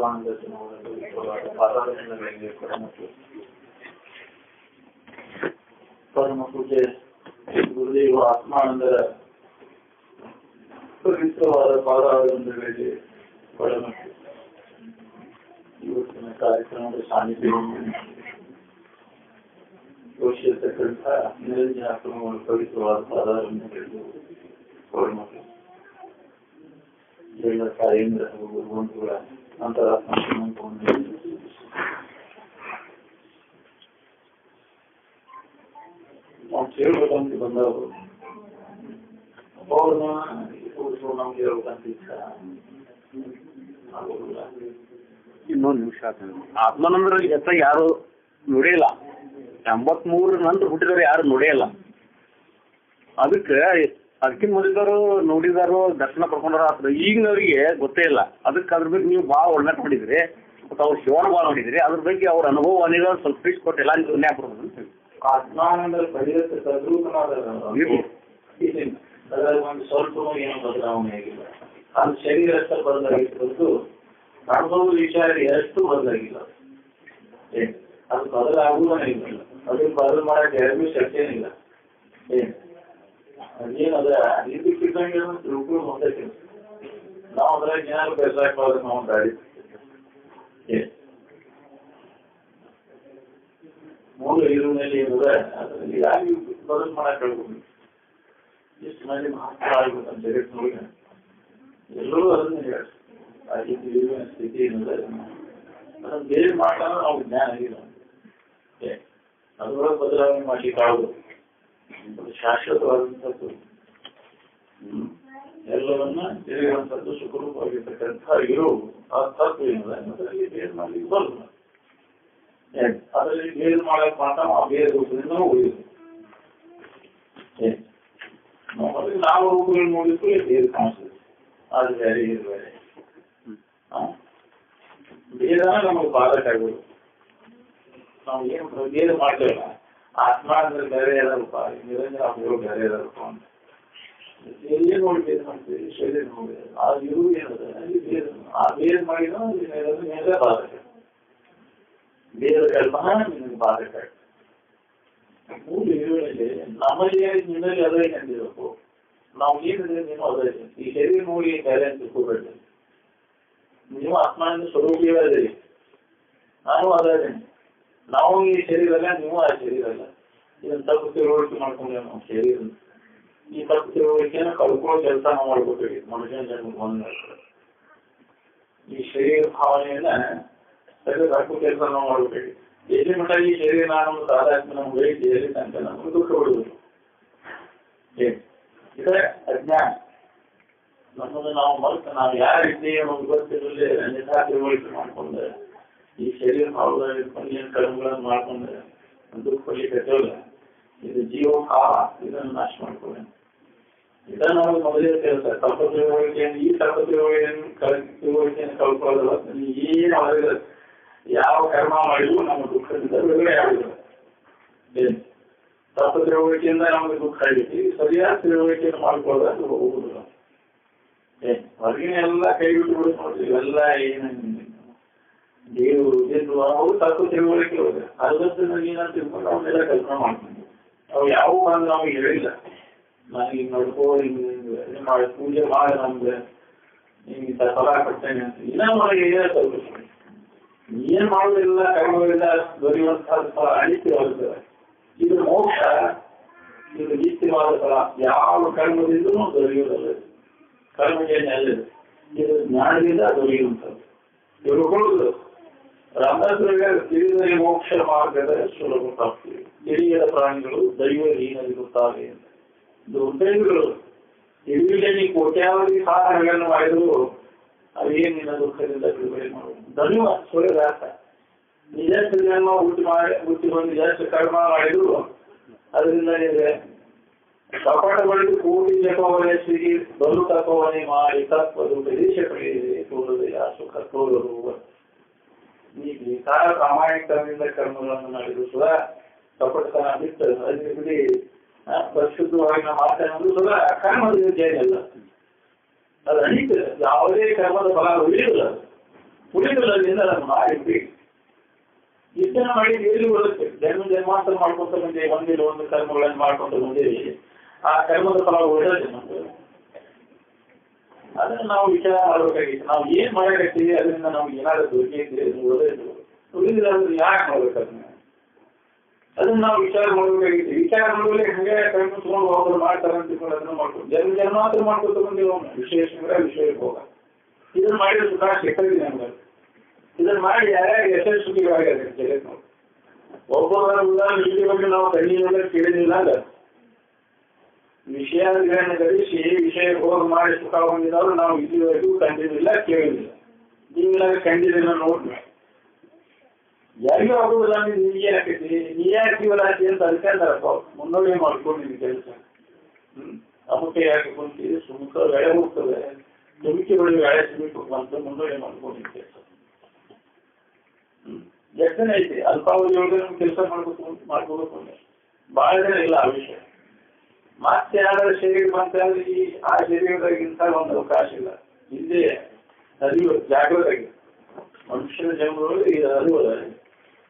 ಪರಮಾನಂದ ಪಾದಾರಗಳಿಗೆ ಪರಮ ಪೂಜೆ ಗುರುದೇವ ಆತ್ಮಾನಂದರ ಪವಿತ್ರವಾದ ಪಾದಾರಗಳಿಗೆ ಒಳಮಟ್ಟು ಇವತ್ತಿನ ಕಾರ್ಯಕ್ರಮದ ಸಾನ್ನಿಧ್ಯವನ್ನು ಘೋಷಿಸತಕ್ಕಂಥ ನಿರಂಜನಾಕ್ರಮಗಳು ಪವಿತ್ರವಾದ ಪಾದಾರಗಳಿಗೆ ಒಳಮಟ್ಟು ಎಲ್ಲ ತಾಯೇಂದ್ರ ಗುರುವಂತುಗಳ ಅಂತರಾತ್ಮ ನಾವು ಕೇಳಬೇಕಂತ ಬಂದವರು ಅವ್ರನ್ನ ನಮ್ಗೆ ಹೇಳ್ಬೇಕಂತ ಇಷ್ಟ ಆಗೋದಿಲ್ಲ. ಇನ್ನೊಂದು ನಿಮಿಷ ಆತ್ಮಾನಂದ್ರ ಹೆಸರು ಯಾರು ನುಡಿಯಲ್ಲ. 83 ನಂತರ ಹುಟ್ಟಿದವರು ಯಾರು ನುಡಿಯಲ್ಲ. ಅದಕ್ಕಿಂತ ಮೊದಲಿದವರು ನೋಡಿದಾರು ದರ್ಶನ ಪಡ್ಕೊಂಡಾರ ಆದ್ರೆ ಈಗಿನವರಿಗೆ ಗೊತ್ತೇ ಇಲ್ಲ. ಅದ್ರ ಬಗ್ಗೆ ನೀವು ಭಾಳ ಒಳ್ಳೆ ನೋಡಿದ್ರಿ ಮತ್ತು ಅವ್ರ ಶಿವನ ಭಾಳ ನೋಡಿದ್ರಿ. ಅದ್ರ ಬಗ್ಗೆ ಅವ್ರ ಅನುಭವ ಅನಿಗ ಸ್ವಲ್ಪ ತಿಳಿಸ್ಕೊಟ್ಟಿಲ್ಲ ನೀವು ನ್ಯಾಪಡ್ಬೋದು ಅಂತ ಹೇಳಿ. ಆತ್ಮಾನಂದ ಪರಿವರ್ತಿತ ತದ್ರೂಪನಾದ ಒಂದು ಸ್ವಲ್ಪ ಏನು ಬದಲಾವಣೆ ಆಗಿಲ್ಲ. ಅದು ಶರೀರ ಎಷ್ಟು ಬದಲಾಗಿತ್ತು, ಅನುಭವದ ವಿಚಾರ ಎಷ್ಟು ಬದಲಾಗಿಲ್ಲ. ಅದು ಬದಲಾಗುವುದೇ ಇಲ್ಲ. ಅದಕ್ಕೆ ಬದಲು ಮಾಡಕ್ಕೆ ಯಾರಿಗೂ ಶಕ್ತಿಯೇನಿಲ್ಲ. ಅದೇನದ ಇದಕ್ಕಿದ್ದಂಗೆ ತಿಳ್ಕೊಂಡು ಹೊಂದಕ್ಕೆ ನಾವು ಅದ್ರಾಗ ಏನಾದ್ರು ಬೆಸಾಕ್ಬಾರ್ದು ನಾವು ಗಾಡಿ ಮೂಲ ಇರುವಿನಲ್ಲಿ ಏನದ ಅದರಲ್ಲಿ ಯಾರು ಬದಲು ಮಾಡಕ್ ಹೇಳ್ಬೋದು. ಎಷ್ಟು ಮಂದಿ ಮಹತ್ವ ಆಗ್ಬೇಕಂತ ಜಗತ್ತಿನೊಳಗೆ ಎಲ್ಲರೂ ಅದನ್ನ ಹೇಳಿ ಆ ರೀತಿ ಇರುವಿನ ಸ್ಥಿತಿ ಏನದ ಅದನ್ನ ಬೇರೆ ಮಾಡೋಣ ನಾವು ಜ್ಞಾನ ಆಗಿಲ್ಲ. ಅದರೊಳಗೆ ಬದಲಾವಣೆ ಮಾಡ್ಲಿಕ್ಕೆ ಆಗೋದು ಶಾಶ್ವತವಾದಂಥದ್ದು ಎಲ್ಲವನ್ನ ತಿಳಿಯುವಂಥದ್ದು ಸುಖರೂಪವಾಗಿರ್ತಕ್ಕಂಥ ಇರೋ ಆ ತತ್ವ ಏನದ ಅದರಲ್ಲಿ ಬೇರೆ ಮಾಡ್ಲಿಕ್ಕೆ ಬರೋಲ್ಲ. ಅದರಲ್ಲಿ ಬೇರೆ ಮಾಡಕ್ ಮಾತ್ರ ನಾವು ಬೇರೆ ರೂಪದಿಂದ ಉಳಿಯೋದು. ನಾವು ರೂಪಗಳು ನೋಡಿದ್ರು ಬೇರೆ ಕಾಣಿಸ್ತದೆ. ಅದು ಬೇರೆ ಇದು ಬೇರೆ ಬೇರೆ ನಮಗೆ ಬಾಧಕ ಆಗೋದು. ನಾವು ಏನು ಬೇರೆ ಮಾಡ್ತೇವಲ್ಲ ಆತ್ಮ ಅಂದ್ರೆ ಬೇರೆ ಇದಾರಪ್ಪ, ನಿರಂಜನ ಅವರು ಬೇರೆ ಇದಾರಪ್ಪ ಅಂತ ಎಲ್ಲಿ ನೋಡಿ ಬೇರೆ ಮಾಡ್ತೀವಿ. ಶರೀರ ನೋಡಿ ಆ ಇರು ಏನದ ಅಲ್ಲಿ ಬೇರೆ ಆ ಬೇರೆ ಮಾಡಿದ ಮೇಲೆ ಬಾಧಕ. ಬೇರೆ ಕಲ್ಪನಾ ನಿನಗೆ ಬಾಧಕ. ಮೂಲ ಇರುವಿನಲ್ಲಿ ನಮ್ಮಲ್ಲಿ ನಿನ್ನಲ್ಲಿ ಅದೇ ಕಂಡಿರಬೇಕು. ನಾವು ಏನಿದ್ರೆ ನೀನು ಅದೇ. ಈ ಶರೀರ ನೋಡಿ ಬೇರೆ ಅಂತ ತಿಳ್ಕೋಬೇಡಿ. ನೀವು ಆತ್ಮಾನಂದ ಸ್ವರೂಪಿಯೇ ಅದೇರಿ, ನಾನು ಅದೇ. ನಾವು ಈ ಶರೀರ ಅಲ್ಲ, ನೀವು ಆ ಶರೀರ ಅಲ್ಲ. ಇದನ್ನ ತಪ್ಪು ತಿಳುವಳಿಕೆ ಮಾಡ್ಕೊಂಡ್ರೆ ನಾವು ಶರೀರ ಈ ತಪ್ಪು ತಿಳುವಳಿಕೆನ ಕಳ್ಕೊಳ್ಳೋ ಕೆಲಸ ನಾವು ಮಾಡ್ಕೋತೀವಿ. ಮನುಷ್ಯನ ಜನ್ಮಕ್ಕೆ ಬಂದ ಈ ಶರೀರ ಭಾವನೆಯನ್ನ ಹಾಕೋ ಕೆಲಸ ನಾವು ಮಾಡ್ಕೋತೀವಿ. ಎಲ್ಲಿ ಮಟ್ಟ ಈ ಶರೀರ ನಾನು ಸಾಧಾರಣ ನಮ್ಗೆ ಬೇಕು ಎಲ್ಲಿ ತನಕ ನಮ್ಗೆ ದುಃಖ ಬಿಡುವುದು ಇದೇ ಅಜ್ಞಾನ. ನಮ್ಮನ್ನು ನಾವು ಮರೆತು ನಾವು ಯಾರಿದ್ದೀವಿ ಅನ್ನೋದು ಗೊತ್ತಿರಲಿ ಅನ್ಯಥಾ ತಿಳುವಳಿಕೆ ಮಾಡ್ಕೊಂಡ್ರೆ ಈ ಶರೀರ ಭಾವದಲ್ಲಿ ಇಟ್ಕೊಂಡು ಏನು ಕರ್ಮಗಳನ್ನು ಮಾಡ್ಕೊಂಡ್ರೆ ದುಃಖ ಪಡ್ಲಿಕ್ಕಲ್ಲ. ಇದು ಜೀವಭಾವ, ಇದನ್ನು ನಾಶ ಮಾಡ್ಕೊಳ್ಳಿ. ಇದನ್ನ ನಮಗೆ ಮೊದಲೇ ಕೆಲಸ. ತಪ್ಪ ತಿಳುವಳಿಕೆಯನ್ನು ಈ ತಪ್ಪ ತಿಳುವಳಿಕೆಯನ್ನು ಕಳ್ಕೊಳ್ಳೋದಲ್ಲ. ಏನು ಅವರಿಗೆ ಯಾವ ಕರ್ಮ ಮಾಡಿದ್ರು ನಮ್ಮ ದುಃಖದಿಂದ ಬಿಡುಗಡೆ ಆಗುದಿಲ್ಲ. ತಪ್ಪ ತಿಳುವಳಿಕೆಯಿಂದ ನಮಗೆ ದುಃಖ ಆಗೈತಿ. ಸರಿಯಾದ ತಿಳುವಳಿಕೆಯನ್ನು ಮಾಡ್ಕೊಳ್ಳೋದು ಹೋಗುದಿಲ್ಲ. ಹೊರಗಿನ ಎಲ್ಲ ಕೈ ಬಿಟ್ಟು ಬಿಡು ನೋಡ್ರಿ. ಇವೆಲ್ಲ ಏನು ದೇವರು ಜನರು ಅವರು ತಪ್ಪು ತಿಳುವಳಿಕೆ ಹೋದ್ರೆ ಅರ್ಧಕ್ಕೆ ನನಗೆ ಏನಂತ ತಿಳ್ಕೊಂಡು ಅವನ್ನೆಲ್ಲ ಕಲ್ಪನೆ ಮಾಡ್ಕೊಂಡು ಅವು ಯಾವ ಬಂದು ನಮಗೆ ಹೇಳಿಲ್ಲ. ನಾನು ಹಿಂಗೆ ನೋಡ್ಕೋ ಹಿಂಗೆ ಮಾಡಿ ಪೂಜೆ ಮಾಡಿ ನಮ್ಗೆ ಹಿಂಗೆ ಫಲ ಕೊಡ್ತೇನೆ ಅಂತ ಇನ್ನೂ ನನಗೆ ಕಲ್ಪಿಸ್ತೀನಿ. ಏನ್ ಮಾಡೋದಿಲ್ಲ ಕರ್ಮಗಳಿಂದ ದೊರೆಯುವಂತಹ ಅನಿತ್ಯವಾಗುತ್ತದೆ. ಇದು ಮೋಕ್ಷ, ಇದು ನಿತ್ಯವಾದ ಫಲ. ಯಾವ ಕರ್ಮದಿಂದಲೂ ದೊರೆಯುವುದಲ್ಲ. ಕರ್ಮಜನ್ಯ ಅಲ್ಲದು. ಇದು ಜ್ಞಾನದಿಂದ ದೊರೆಯುವಂಥದ್ದು. ತಿಳ್ಕೊಳ್ಳುವುದು ರಾಮದಾಸರಿಗೆ ತಿಳಿದರೆ ಮೋಕ್ಷ ಮಾರ್ಗದ ಸುಲಭ ಪ್ರಾಪ್ತಿ. ತಿಳಿಯದ ಪ್ರಾಣಿಗಳು ದೈವಹೀನವಿರುತ್ತಾರೆ ಅಂತ. ದುರ್ದೈವಗಳು ತಿಳಿಯಲಿ ಕೋಟ್ಯಾವಧಿ ಸಾಧನೆಗಳನ್ನು ಮಾಡಿದ್ರು ಅವೇನು ನಿನ್ನ ದುಃಖದಿಂದ ಬಿಡುಗಡೆ ಮಾಡುವುದು. ಧನ್ಯವ ಸುಳ್ಳ ನಿಜ ಜನ್ಮ ಹುಟ್ಟಿ ಬಂದು ಜಾಸ್ತಿ ಕರ್ಮ ಮಾಡಿದ್ರು ಅದರಿಂದ ನಿಮಗೆ ಕಪಟ ಬಳಿದು ಕೂಡಿ ಜಪವಯಸ್ಸಿಗೆ ಬಲು ತಪವನೆ ಮಾಡಿ ತತ್ವದು ಪ್ರದೇಶ ಪಡೆಯಿದೆ ತೋರುವುದಿಲ್ಲ ಸುಖ ತೋರುವ. ನೀವು ಬೇಕಾದ ಪ್ರಾಮಾಣಿಕದಿಂದ ಕರ್ಮಗಳನ್ನು ಮಾಡಿದ್ರು ಸುಧಾ ಕಪಟತನ ಬಿಟ್ಟು ಅಲ್ಲಿ ಬಿಡಿ ಪರಿಶುದ್ಧವಾಗಿ ನಾವು ಮಾತನಾಡುವುದು ಸುಧಾ ಕರ್ಮದ ಜಯ ಅಲ್ಲ. ಅದು ಅನೇಕ ಯಾವುದೇ ಕರ್ಮದ ಫಲ ಉಳಿಯುವುದಿಲ್ಲ. ಉಳಿದಲ್ಲಿಂದ ಅದನ್ನು ಮಾಡಿದ್ವಿ. ಇದನ್ನ ಮಾಡಿ ಎಲ್ಲಿ ಬರುತ್ತೆ? ಜನ್ಮಾಂತರ ಮಾಡ್ಕೊಂತ ಬಂದೇವಿ, ಒಂದಿಲ್ಲ ಒಂದು ಕರ್ಮಗಳನ್ನು ಮಾಡ್ಕೊಂತ ಬಂದೇವಿ. ಆ ಕರ್ಮದ ಫಲ ಒಳ್ಳೆಯದು ನಮ್ಗೆ. ಅದನ್ನ ನಾವು ವಿಚಾರ ಮಾಡಬೇಕಾಗಿತ್ತು. ನಾವು ಏನ್ ಮಾಡಕತ್ತೀವಿ ಅದರಿಂದ ನಮ್ಗೆ ಏನಾದ್ರು ದೊರಕಿದ್ರೆ ಒಳ್ಳೆಯದು. ಉಳಿದ್ರೆ ಯಾಕೆ ಮಾಡ್ಬೇಕು ಅದನ್ನ ನಾವು ವಿಚಾರ ಮಾಡಬೇಕಾಗಿತ್ತು. ವಿಚಾರ ಮಾಡುವಲ್ಲಿ ಹಂಗೆ ಕೈ ಮುಚ್ಕೊಂಡು ಹೋಗೋದು ಮಾಡ್ತಾರೆ ಅಂತ ತಿಳ್ಕೊಂಡು ಅದನ್ನ ಮಾಡ್ಕೊಂಡು ಜನ್ಮಾಂತರ ಮಾಡ್ಕೊತ ಬಂದೇವು. ವಿಶೇಷ ವಿಷಯಕ್ಕೆ ಹೋಗ ಇದನ್ನ ಮಾಡಿದ್ರೆ ಸುಖ ಸಿಕ್ಕಿದೆ ನಮ್ಗೆ. ಇದನ್ನ ಮಾಡಿ ಯಾರ್ಯಾರು ಎಷ್ಟು ಸುಖಿಗಳಾಗ್ಯಾರ ಜಗತ್ ನೋಡಿ. ಒಬ್ಬೊಬ್ಬರ ಉದಾಹರಣೆ ಇಲ್ಲಿ ಬಗ್ಗೆ ನಾವು ಕಣ್ಣಿನಿಂದ ಕೇಳಿದಿಲ್ಲ ಅಲ್ಲ. ವಿಷಯಗಳನ್ನು ಗಳಿಸಿ ವಿಷಯ ಹೋಗಿ ಮಾಡಿ ಸುಖ ಹೊಂದಿದವರು ನಾವು ಇಲ್ಲಿವರೆಗೂ ಕಂಡಿದ್ದಿಲ್ಲ, ಕೇಳಿದಿಲ್ಲ. ನೀವೆಲ್ಲ ಕಂಡಿದ್ದಿಲ್ಲ ನೋಡ್ರಿ. ಯಾರಿಗೂ ಆಗುದಿಲ್ಲ ಅಂದ್ರೆ ನೀವೇ ಹಾಕೈತಿ, ನೀ ಯಾಕೆ ಜೀವನ ಹಾಕಿ ಅಂತ ಅದಕ್ಕೆ ಅಂತಾರಪ್ಪ. ಮುನ್ನೋಡಿ ಮಾಡ್ಕೊಂಡಿದ್ದೀನಿ ಕೆಲಸ. ಅಮುಖ ಯಾಕೆ ಕುಂತೀವಿ, ಸುಮುಖ ಬೆಳೆ ಹೋಗ್ತದೆ, ತುಮಿಕೆಗಳಿಗೆ ಬೆಳೆ ಸಿಗಬೇಕು ಅಂತ ಮುನ್ನೋಡಿ ಮಾಡ್ಕೊಂಡಿದ್ದೀನಿ ಕೆಲಸ. ಎಷ್ಟು ಜನ ಐತಿ ಅಲ್ಪಾವಧಿಯೊಳಗೆ ನಮ್ಗೆ ಕೆಲಸ ಮಾಡ್ಕೋಬೇಕು ಅಂದ್ರೆ ಬಹಳ ಜನ ಇಲ್ಲ ಆ ವಿಷಯ. ಮತ್ತೆ ಯಾರ ಶರೀರ ಬಂತಾದ್ರೆ ಆ ಶರೀರದಾಗಿಂತ ಒಂದು ಅವಕಾಶ ಇಲ್ಲ. ಹಿಂದೆ ಅರಿವು ಜಾಗೃತಾಗಿ ಮನುಷ್ಯನ ಜನ್ಮದೊಳಗೆ ಇದು ಅರಿವು ಅದ.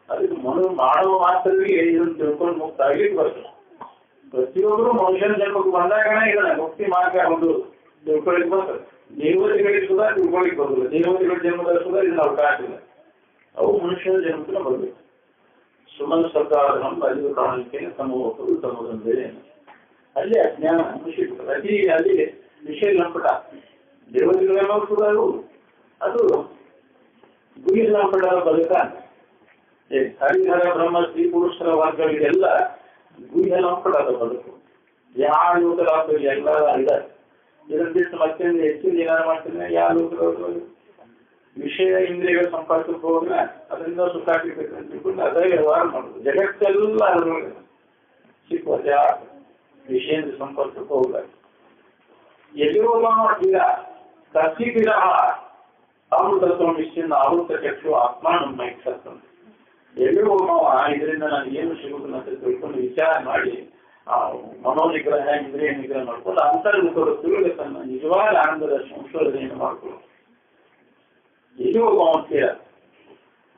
ಅದಕ್ಕೆ ಮಾಡುವ ಮಾತ್ರರಿಗೆ ಇದನ್ನು ತಿಳ್ಕೊಂಡು ಮುಕ್ತ ಆಗ್ಲಿಕ್ಕೆ ಬರ್ತದೆ. ಪ್ರತಿಯೊಬ್ಬರು ಮನುಷ್ಯನ ಜನ್ಮಕ್ಕೆ ಬಂದಾಗನೇ ಇದನ್ನ ಮುಕ್ತಿ ಮಾರ್ಗ ಒಂದು ತಿಳ್ಕೊಳ್ಳಿಕ್ ಬರ್ತದೆ. ದೇವತೆಗಳಿಗೆ ಸುಧಾ ತಿಳ್ಕೊಳ್ಳಿಕ್ ಬರ್ತದೆ. ದೇವತೆಗಳ ಜನ್ಮದ ಸುಧಾ ಇದನ್ನ ಅವಕಾಶ ಇಲ್ಲ. ಅವು ಮನುಷ್ಯನ ಜನ್ಮಕ್ಕೆ ಬರಬೇಕು. ಸುಮನ್ ಸರ್ಕಾರ ಅರಿವು ಕಾರಣಕ್ಕೆ ಸಮೂಹಗಳು ತಮ್ಮದಂದೇ ಅಲ್ಲಿ ಅಜ್ಞಾನ ಮನುಷ್ಯ ಪ್ರತಿ ಅಲ್ಲಿ ವಿಷಯ ಲಂಪಟ. ದೇವತೆಗಳೆಲ್ಲ ಕೂಡ ಅದು ಗುರಿ ಲಂಪಟ ಬದುಕ. ಹರಿಹರ ಬ್ರಹ್ಮ ಶ್ರೀ ಪುರುಷರ ವರ್ಗಗಳಿಗೆಲ್ಲ ಗುರಿ ಲಂಪಟದ ಬದುಕು. ಯಾವ ಲೋಕದ ಎಲ್ಲ ಇದ್ದಾರೆ. ಇದನ್ನ ಬಿಟ್ಟು ಮತ್ತೆ ಹೆಚ್ಚಿನ ಏನಾರು ಮಾಡ್ತೀನಿ. ಯಾವ ಲೋಕದ ವಿಷಯ ಇಂದ್ರಿಯಗಳ ಸಂಪರ್ಕಕ್ಕೆ ಹೋದ್ರೆ ಅದರಿಂದ ಸುಖ ಸಿಗ್ಬೇಕಂತ ತಿಳ್ಕೊಂಡು ಅದೇ ವ್ಯವಹಾರ ಮಾಡುದು. ಜಗತ್ತೆಲ್ಲ ಅದರೊಳಗೆ ಸಿಕ್ಕುವ ವಿಷಯದ ಸಂಪರ್ಕಕ್ಕೆ ಹೋಗ್ಬೇಕು. ಎಲ್ಲಿಯೋ ಈಗ ಕಸಿಗಿರ ಅಮೃತತ್ವ ನಿಶ್ಚಿಂದ ಅಮೃತ ಚಕ್ಷು ಆತ್ಮಾನ ಮೈಕ್ಸಂತ ಎಲ್ಲಿಯೋ ಇದರಿಂದ ನಾನು ಏನು ಸಿಗುದಿಲ್ಲ ಅಂತ ತಿಳ್ಕೊಂಡು ವಿಚಾರ ಮಾಡಿ ಮನೋನಿಗ್ರಹ ಇಂದ್ರಿಯ ನಿಗ್ರಹ ಮಾಡ್ಕೊಂಡು ಅಂತರ್ಮುಖರು ತಿರುಗಿ ತನ್ನ ನಿಜವಾದ ಆನಂದದ ಸಂಶೋಧನೆಯನ್ನು ಮಾಡ್ಕೊಳ್ಳೋದು. ಎಲ್ಲಿ ಹೋಗುವ ಅಂತೀರ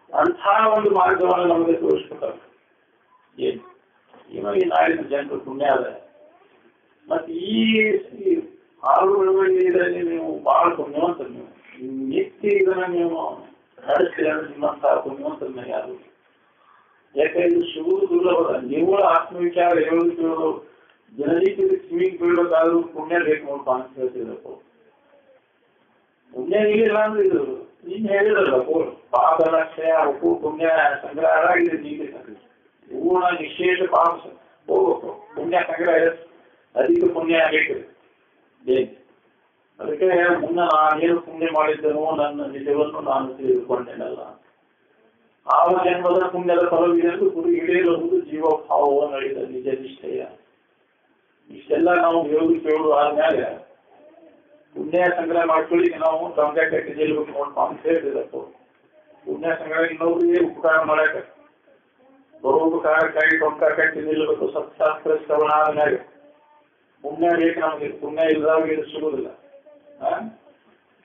ಅಂಥ ಒಂದು ಮಾರ್ಗವನ್ನು ನಮಗೆ ತೋರಿಸ್ಕೊತಾರೆ. ಏನು ಇವಾಗ ನಾಳಿನ ಜನರು ಪುಣ್ಯ ಅದ. ಮತ್ತೆ ಈ 6 ಬೆಳವಣಿಗೆಯಲ್ಲಿ ನೀವು ಬಹಳ ಪುಣ್ಯವಂತರು. ನೀವು ನಿತ್ಯ ಇದನ್ನ ನೀವು ನಡೆಸಿದ್ರೆ ನಿಮ್ಮಂತಹ ಪುಣ್ಯವಂತರನ್ನ ಯಾರು. ಯಾಕೆ ಇದು ಸಿಗುವುದು ದುರ್ಲಭದ. ನಿವ್ವಳ ಆತ್ಮವಿಚಾರ ಹೇಳೋದು ಜನರಿಗೆ ಕಿವಿಗೆ ಬೀಳೋದಾದ್ರೂ ಪುಣ್ಯ ಬೇಕು ನೋಡ್ಪ ಅಂತ ಹೇಳ್ತಿದ್ದಪ್ಪ. ಪುಣ್ಯ ಇಲ್ಲ ಅಂದ್ರೆ ಇದು ನೀನ್ ಹೇಳಿದ್ರಲ್ಲ ಪಾಪ ಲಕ್ಷ್ಯ ಉಪ್ಪು ಪುಣ್ಯ ಸಂಗ್ರಹ ಆಗಿದೆ. ನೀಡಿ ಪೂರ್ಣ ನಿಷೇಧ ಪಾಪ ಹೋಗ್ಬೇಕು. ಪುಣ್ಯ ಸಂಗ್ರಹ ಅಧಿಕ ಪುಣ್ಯ ಆಗಬೇಕು. ಅದಕ್ಕೆ ಮುನ್ನ ನಾನೇನು ಪುಣ್ಯ ಮಾಡಿದ್ದನೋ ನನ್ನ ನಿಜವನ್ನು ನಾನು ತಿಳಿದುಕೊಂಡೇನಲ್ಲ. ಆ ಜನ್ಮದ ಪುಣ್ಯದ ಫಲವಿದೆ ಎಂದು ಗುರು ಹಿಡಿಯಲು ಜೀವಭಾವ ನಡೆದ ನಿಜ ನಿಶ್ಚಯ. ಇಷ್ಟೆಲ್ಲ ನಾವು ಕೇಳುವುದು ಆದ್ಮೇಲೆ ಪುಣ್ಯ ಸಂಗ್ರಹ ಮಾಡ್ಕೊಳ್ಳಿಕ್ಕೆ ನಾವು ಗಂಗಾ ಕಟ್ಟಿ ನಿಲ್ಬೇಕು ನೋಡ್ಪ ಅಂತ ಹೇಳ್ತಿದ್ದಪ್ಪ. ಪುಣ್ಯ ಸಂಗ್ರಹ ಇನ್ನೊಬ್ರಿಗೆ ಉಪಕಾರ ಮಾಡಕ ಪರೋಪಕಾರಕ್ಕಾಗಿ ಗಂಗಾ ಕಟ್ಟಿ ನಿಲ್ಬೇಕು. ಸತ್ಶಾಸ್ತ್ರ ಶ್ರವಣ ಆದ್ಮೇಲೆ ಪುಣ್ಯ ಬೇಕು ನಮಗೆ. ಪುಣ್ಯ ಇಲ್ಲದಾಗ ಇದು ಸಿಗುದಿಲ್ಲ.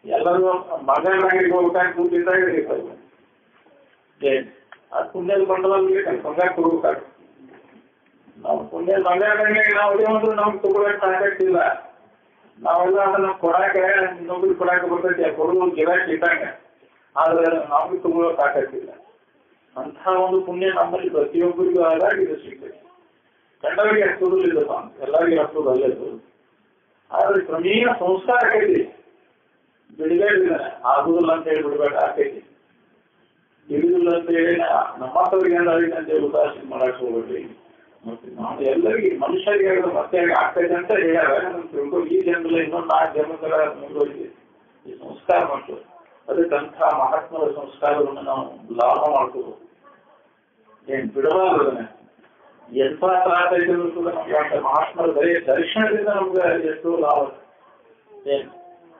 ಎಲ್ಲರೂ ಮಗನಿಗೆ ಹೋಗ್ಬೇಕಾಗಿ ಕೂತಿದ್ದಾಗ ಇರ್ತಾರೆ. ಅದು ಪುಣ್ಯದ ಬಂಡವಾಳ ಬಂಗಾರ ಕೊಡ್ಬೇಕಾಗ ನಾವು ಪುಣ್ಯದ ಬಂಗಾರದಂಗೆ ನಾವು ಅದೇ ನಮ್ಗೆ ತಗೊಳಕ್ ಸಾಕಾಗ್ತಿಲ್ಲ. ನಾವೆಲ್ಲ ಅದನ್ನ ಕೊಡಾಕ ಇನ್ನೊಬ್ರಿಗೆ ಕೊಡಾಕ ಬರ್ತೈತಿ. ಕೊಡೋದು ಗಿರಾಕಿ ಇದ್ದಂಗ. ಆದ್ರೆ ನಮ್ಗೆ ತಗೊಳಕ್ ಸಾಕಾಗ್ತಿಲ್ಲ. ಅಂಥ ಒಂದು ಪುಣ್ಯ ನಮ್ಮಲ್ಲಿ ಪ್ರತಿಯೊಬ್ಬರಿಗೂ ಆದಾಗ ಇದು ಸಿಗ್ತೈತಿ. ಕಂಡವರಿಗೆ ಹತ್ತೋದಿಲ್ಲಪ್ಪ, ಎಲ್ಲರಿಗೂ ಹತ್ತೋದು ಅಲ್ಲದು. ಆದ್ರೆ ಕ್ರಮೇಣ ಸಂಸ್ಕಾರ ಆಕೈತಿ. ಬಿಡಬೇಡಿದ್ದಾನೆ ಆಗುದಿಲ್ಲ ಅಂತ ಹೇಳಿ ಬಿಡ್ಬೇಡ ಆಕೈತಿ. ತಿಳಿದಿಲ್ಲ ಅಂತ ಹೇಳಿ ನಮ್ಮಂತವ್ರಿಗೆ ಏನಾಗಿದೆ ಅಂತ ಹೇಳಿ ಉದಾಸೀನ ಮಾಡಕ್ ಹೋಗ್ಬೇಡ್ರಿ. ಮತ್ತೆ ನಾವು ಎಲ್ಲರಿಗೆ ಮನುಷ್ಯರಿಗೆ ಮತ್ತೆ ಆಗ್ತೈತೆ ಅಂತ ಹೇಳ್ಯಾರ. ಈ ಜನ್ಮದಲ್ಲಿ ಇನ್ನೊಂದು 4 ಜನ್ಮಗಳ ಮುಂದುವರಿದೆ ಈ ಸಂಸ್ಕಾರ ಮಾಡ್ತೇವೆ. ಅದಕ್ಕಂಥ ಮಹಾತ್ಮರ ಸಂಸ್ಕಾರವನ್ನು ನಾವು ಲಾಭ ಮಾಡ್ಕೋಬೇಕು. ಏನ್ ಬಿಡಬಾರ್ದನೆ. ಎಂಥ ತ್ರಾಸ ಇದ್ರು ಕೂಡ ನಮ್ಗೆ ಮಹಾತ್ಮರ ಬರೀ ದರ್ಶನದಿಂದ ನಮ್ಗೆ ಎಷ್ಟೋ ಲಾಭ. ಏನ್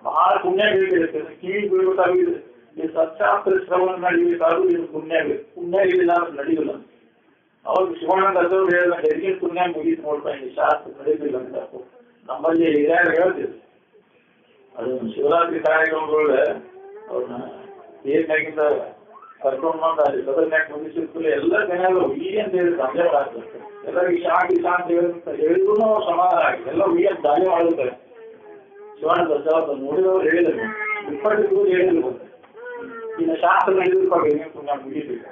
ಬಹಳ ಪುಣ್ಯ ಬೀಳ್ತಿರುತ್ತೆ. ಕಿವಿ ಬೀಳ್ಬೇಕಾಗಿದೆ. ಈ ಸತ್ಶಾಸ್ತ್ರ ಶ್ರವಣ ನಡಿಬೇಕಾದ್ರೂ ಇದು ಪುಣ್ಯ ಬೇಕು. ಪುಣ್ಯ ಇಲ್ಲ ಅಂದ್ರೆ ನಡೀಲಿಲ್ಲ. ಅವಾಗ ಶಿವಾನಂದ ಅದವ್ರು ಹೇಳಿದ ಹೆರಿಗೆ ಪುಣ್ಯ ಮುಗೀತು ನೋಡ್ತಾ ಈ ಶಾಸ್ತ್ರ ನಡೀಲಿಲ್ಲ ಅಂತ ನಮ್ಮಲ್ಲಿ ಹಿರಿಯರು ಹೇಳ್ತಿದ್ರು. ಅದನ್ನು ಶಿವರಾತ್ರಿ ಕಾರ್ಯಕ್ರಮಗಳು ಅವ್ರನ್ನ ಏನಾಗಿಂದ ಕರ್ಕೊಂಡು ಬಂದ ಅಲ್ಲಿ ಸದರ್ನ್ಯಾಗ ಮುಗಿಸಿರ್ತಿಲ್ಲ ಎಲ್ಲ ಜನ ಈ ಅಂತ ಹೇಳಿ ಸಂಜೆ ಆಗ್ತದೆ ಎಲ್ಲರಿಗೆ ಶಾಂತಿ ಹೇಳಿದ್ರು ಸಮಾಧಾನ ಆಗಿದೆ ಎಲ್ಲ ಈ ಅಂತ ದಾಳಿ ಮಾಡಿರ್ತಾರೆ ಶಿವಣ್ಣ ದರ್ಶನ ನೋಡಿದವರು ಹೇಳಿದ್ರು ಇಪ್ಪತ್ತು ಹೇಳಿದ್ರು ಇನ್ನು ಶಾಸ್ತ್ರ ನಡೆದಿರ್ಬೇಕು ಮುಗಿಬೇಕು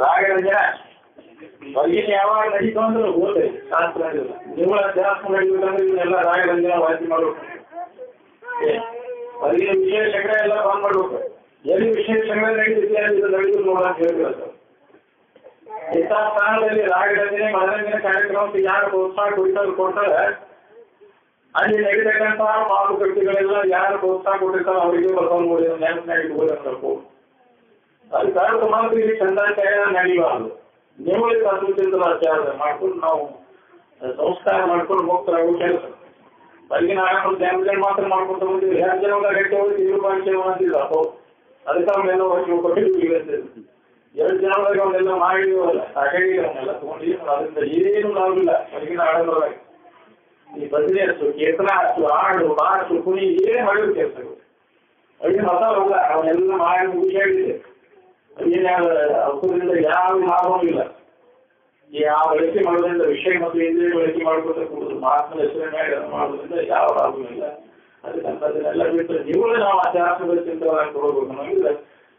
ರಾಗರಂಜನ ಹೊರಗಿನ ಯಾವಾಗ ನಡೀತು ಅಂದ್ರೆ ಹೋದೆ ಶಾಸ್ತ್ರ ನಡೆದಿಲ್ಲ ನಿಮ್ಮಳ ಜಾಸ್ತಿ ನಡೀಬೇಕಂದ್ರೆ ಇವನ್ನೆಲ್ಲ ರಾಗರಂಜನ ವಾಸಿ ಮಾಡ್ಬೇಕು ಹೊರಗಿನ ವಿಷಯ ಶಂಕರ ಎಲ್ಲ ಬಂದ್ ಮಾಡ್ಬೇಕು ಎಲ್ಲಿ ವಿಷಯ ಶಂಕರ ನಡೀತಿದೆ ಇದು ನಡೆದು ನೋಡೋಣ ಹೇಳ್ಬೇಕು ಇಂಥ ಸ್ಥಾನದಲ್ಲಿ ರಾಗರಂಜನೆ ಮನರಂಜನೆ ಕಾರ್ಯಕ್ರಮಕ್ಕೆ ಯಾರು ಪ್ರೋತ್ಸಾಹ ಕೊಡ್ತಾರೆ ಅಲ್ಲಿ ನಡೀತಕ್ಕಂಥ ಮಾತುಕತೆಗಳೆಲ್ಲ ಯಾರು ಪ್ರೋತ್ಸಾಹ ಕೊಟ್ಟಿರ್ತಾರೋ ಅವರಿಗೆ ಬರ್ಕೊಂಡು ನೋಡಿ ನೆನಪಿನಾಗಿ ಇಟ್ಕೊಳ್ಳಬೇಕು ಅದು ಕಾರಣ ಮಾತ್ರ ಇಲ್ಲಿ ಚಂದಾಚಾರ ನಡೀಬಾರ್ದು ನೀವು ತತ್ವಚಿಂತನ ಆಚಾರ ಮಾಡ್ಕೊಂಡು ನಾವು ಸಂಸ್ಕಾರ ಮಾಡ್ಕೊಂಡು ಹೋಗ್ತಾರೆ ಕೆಲಸ ಹೊರಗಿನ ಜನಗಳು ಮಾತ್ರ ಮಾಡ್ಕೊಂತ ಬಂದಿವಿ 2 ಜನ ಗಂಟೆ ಹೋಗಿ ತಿರುಗಾಂಶ ಅಂತಿಲ್ಲ ಅದಕ್ಕೆ ಅವನ್ನೆಲ್ಲ ಹೋಗಿ ಕೊಟ್ಟಿದ್ದೀವಿ 2 ಜನಗಳಿಗೆ ಅವನ್ನೆಲ್ಲ ಮಾಡಿದೀವಲ್ಲ ಹಾಗಾಗಿ ಅವನ್ನೆಲ್ಲ ತಗೊಂಡಿದ್ದೀವಿ ಅದರಿಂದ ಏನು ನಾವಿಲ್ಲ ಹೊರಗಿನ ಆಡಂಬರವಾಗಿ ಈ ಭಜನೆ ಹಚ್ಚು ಕೀರ್ತನ ಹಚ್ಚು ಹಾಡು ಬಾಸು ಕುಣಿ ಏನೇ ಮಾಡಿದ್ರು ಕೆಲಸಗಳು ಹೊರಗಿನ ಹೊಸ ಅವನ್ನೆಲ್ಲ ಮಾಡಿ ಮುಗಿಸಿದೆ ಔಷಧದಿಂದ ಯಾವ ಲಾಭವೂ ಇಲ್ಲ ಯಾವ ಬಳಕೆ ಮಾಡೋದ್ರಿಂದ ವಿಷಯ ಮತ್ತು ಇಂದ್ರಿಯ ಬಳಕೆ ಮಾಡ್ಕೊತ ಕೂಡುದು ಮಾತಿನ ಹೆಸರಿನ ಮಾಡೋದ್ರಿಂದ ಯಾವ ಲಾಭವೂ ಇಲ್ಲ ಅದಕ್ಕಂಥದ್ದನ್ನೆಲ್ಲ ಬಿಟ್ಟು ನೀವು ನಾವು ಆಚಾರ ಚಿಂತನೆ ಕೊಡಬೇಕು ನಮಗೆ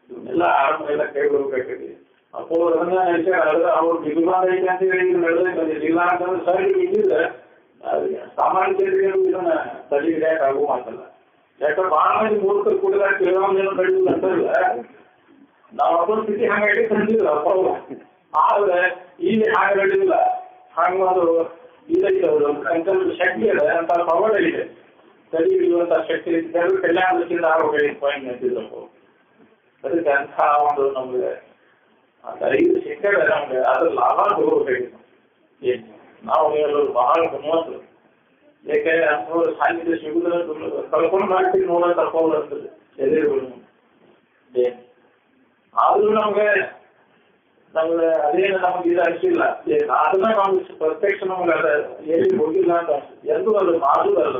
ಇವನ್ನೆಲ್ಲ ಆರಂಭ ಕೈ ಬರ್ಬೇಕಾಗ್ತದೆ ಅಪ್ಪೋ ಅದನ್ನ ಅವ್ರು ಬಿಗುಮಾನ ಐತೆ ಅಂತ ಹೇಳಿ ನಡೆದೇ ಬಂದಿಲ್ಲ ಇಲ್ಲ ಅಂತಂದ್ರೆ ಸರಿ ಇದ್ದಿದ್ರೆ ಸಾಮಾನ್ಯ ಜನರಿಗೆ ಇದನ್ನ ತಡೆಗೆ ಆಗುವ ಮಾತಲ್ಲ ಯಾಕಂದ್ರೆ ಬಹಳ ಮಂದಿ ಮೂರ್ಖರು ಕೂಡ ಕೆಲವೊಂದೇನು ನಡೆಯುವುದು ಅಂತಲ್ಲ ನಾವು ಅದೊಂದು ಸ್ಥಿತಿ ಹಂಗಾಗಿ ತಂದಿಲ್ಲ ಆದ್ರೆ ಇಲ್ಲಿ ಹಾಗೆ ನಡೆದಿಲ್ಲ ಹಂಗದು ಇದಕ್ಕೆ ಅವರು ಸಂಕಲ್ಪ ಶಕ್ತಿ ಇದೆ ಅಂತ ಪವರ್ ಇದೆ ತಡಿ ಇರುವಂತಹ ಶಕ್ತಿ ಕಲ್ಯಾಣದಿಂದ ಆರೋಗ್ಯ ಪಾಯಿಂಟ್ ನಿಂತಿದ್ದವು ಅದಕ್ಕೆ ಅಂಥ ಒಂದು ನಮ್ಗೆ ಇದು ಸಿಕ್ಕಡೆ ನಮ್ಗೆ ಅದ್ರ ಲಾಭ ತಗೋಬೇಕಾಗಿತ್ತು ಏನು ನಾವು ಎಲ್ಲರೂ ಬಹಳ ಗಮನಿಸ್ತರು ಯಾಕೆಂದ್ರೆ ಅಂಥವ್ರು ಸಾನ್ನಿಧ್ಯ ಸಿಗುವುದನ್ನು ಕಳ್ಕೊಂಡು ಮಾಡ್ತೀವಿ ನೋಡೋ ತಪ್ಪಾಗ ಆಗ್ತದೆ ಎದುರುಗಳು ಏನು ಆದ್ರೂ ನಮ್ಗೆ ಅದೇನು ನಮ್ಗೆ ಇದು ಅನಿಸಿಲ್ಲ ಅದನ್ನ ನಮ್ಗೆ ಪ್ರತ್ಯಕ್ಷ ನಮ್ಗೆ ಅದ ಎಲ್ಲಿ ಹೋಗಿಲ್ಲ ಅಂತ ಎಂದು ಅದು ಮಾಡುದಲ್ಲ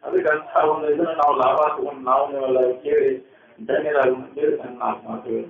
ಅದಕ್ಕೆ ಅಂತ ಒಂದು ಇದನ್ನ ನಾವು ಲಾಭ ತಗೊಂಡು ನಾವು ನೀವೆಲ್ಲ ಕೇಳಿ ಧನ್ಯರಾಗ ನಾವು ಮಾಡ್ತೇವೆ